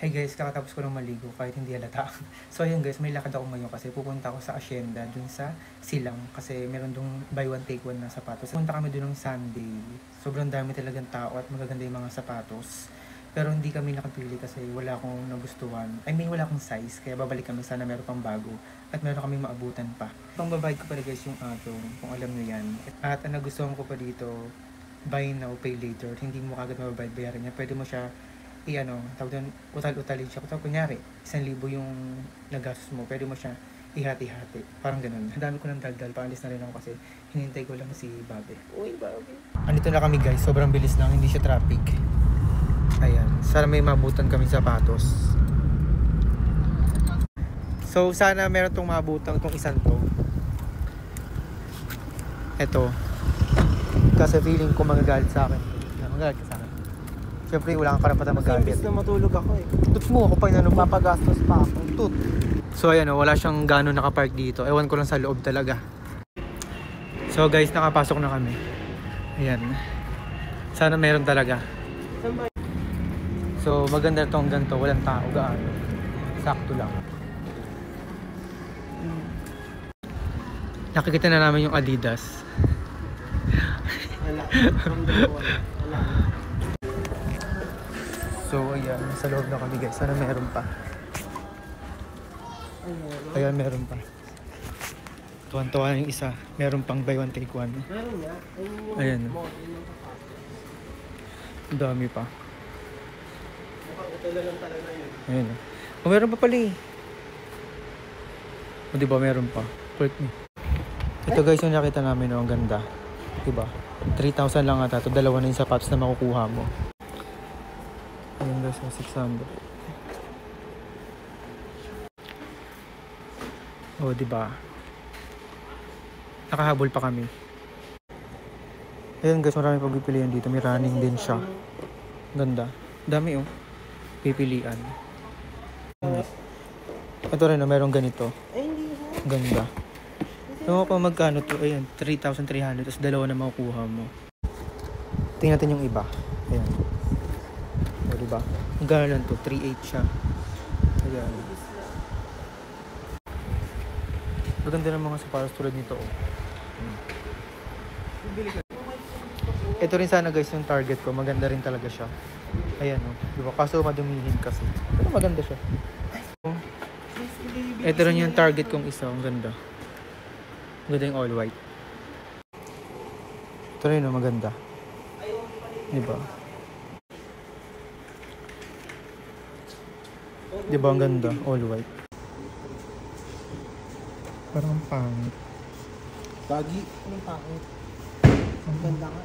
Hey guys, kakatapos ko ng maligo kahit hindi halata. So ayun guys, may lakad ako ngayon kasi pupunta ako sa Hacienda dun sa Silang kasi meron dong buy one take one na sapatos. Pupunta kami dun ng Sunday. Sobrang dami talagang tao at magaganda yung mga sapatos. Pero hindi kami nakapili kasi wala akong nagustuhan. Wala akong size kaya babalik kami, sana meron pang bago at meron kaming maabutan pa. Pangbabayad ko pala guys yung atong, kung alam nyo yan. At ang nagustuhan ko pa dito, buy now, pay later. Hindi mo kagad mababayad bayaran niya. Pwede mo siya tawag doon, utal-utalin siya. Kung kunyari, 1,000 yung nagastos mo, pwede mo siya ihati-hati. Parang ganun. Ang dami ko ng daldal, paalis na rin ako kasi hinintay ko lang si Bobby. Uy, Bobby. Andito na kami guys, sobrang bilis lang, hindi siya traffic. Ayan, sana may mabutan kami sapatos. So, sana meron tong mabutan, itong isang to. Ito. Kasi feeling ko magagalit sa akin. Magagalit ka sa akin. Siyempre, wala kang karapatan magalit. Kasi na matulog ako eh. Tuts mo ako pa yun. Papagastos pa ako. Tut. So ayan, wala siyang gano'n nakapark dito. Ewan ko lang sa loob talaga. So guys, nakapasok na kami. Ayan. Sana meron talaga. So maganda itong ganito. Walang tao gaano. Sakto lang. Nakikita na namin yung Adidas. Wala. So ayan, sa loob na kami guys. Sana meron pa. Ayan, meron pa. Tuwan-tuwa yung isa. Meron pang buy one take one. Meron nga. Ayan. Ang dami pa. Mukhang ito na lang talaga yun. Ayan. O meron pa pala eh. O diba meron pa. Quick me. Ito guys yung nakita namin, no? Ang ganda. Diba? 3,000 lang ata. Ito dalawa na yung sapatos na makukuha mo. Ayan guys, 600. O diba? Nakahabol pa kami. Ayan guys, maraming pagpipilian dito. May running din siya. Ganda. Dami oh. Pipilian. Ito rin, merong ganito. Ganda. Ewan ko magkano to. Ayan, 3,300. Tapos dalawa na makukuha mo. Tingnan natin yung iba. Ayan. O diba? Ang gano'n lang to. 3,800 siya. Ayan. Maganda ng mga sapatos tulad nito. Oh. Ito rin sana guys yung target ko. Maganda rin talaga siya. Ayan o. Diba? Kaso madumihin kasi. Pero maganda siya. Ito rin yung target kong isa. Ang ganda. Ganda yung all white. Ito rin o. Maganda. Diba? Diba ang ganda? All white. Parang pangit. Bagi? Anong pangit? Ang ganda nga.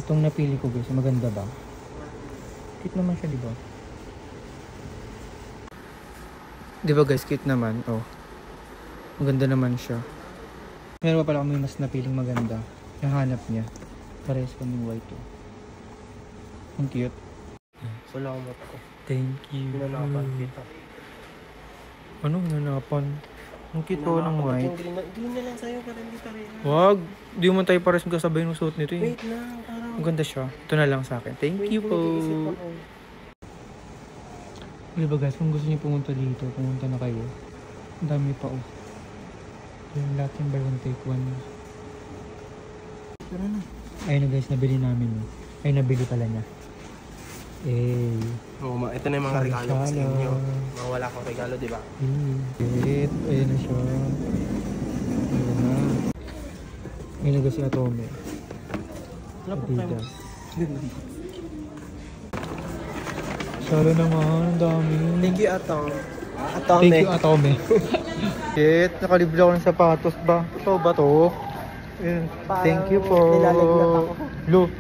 Itong napili ko guys, maganda ba? Cute naman siya, diba? Diba guys, cute naman. Oh. Maganda naman siya. Meron pa pala kami mas napiling maganda. Nahanap niya. Parehas kaming white oh. Ang cute. Salamat ko. Thank you. Hinanapan kita. Ano hinanapan? Ang cute po ng white. Green na lang sa'yo para hindi pareha. Wag! Di mo tayo pares magkasabay ng suot nito eh. Wait lang, parang... Ang ganda siya. Ito na lang sa akin. Thank you po. Diba guys, kung gusto niyo pumunta dito, pumunta na kayo. Ang dami pa oh. Yung lahat yung buy one take one. Tara na. Ayun na guys, nabili namin. Ay, nabili pala niya. Eh. Oo, ito na yung mga regalo ko sa inyo. Mga wala akong regalo, di ba? Wait, ayun na siya. Ayun na. Ayun na guys si Atome. Adidas. Salo naman, ang dami. Thank you, Atome. Thank you, Atome. Shit, nakalibla ko ng sapatos ba? Ito ba to? Thank you po. Nilalagnat ako. Lo.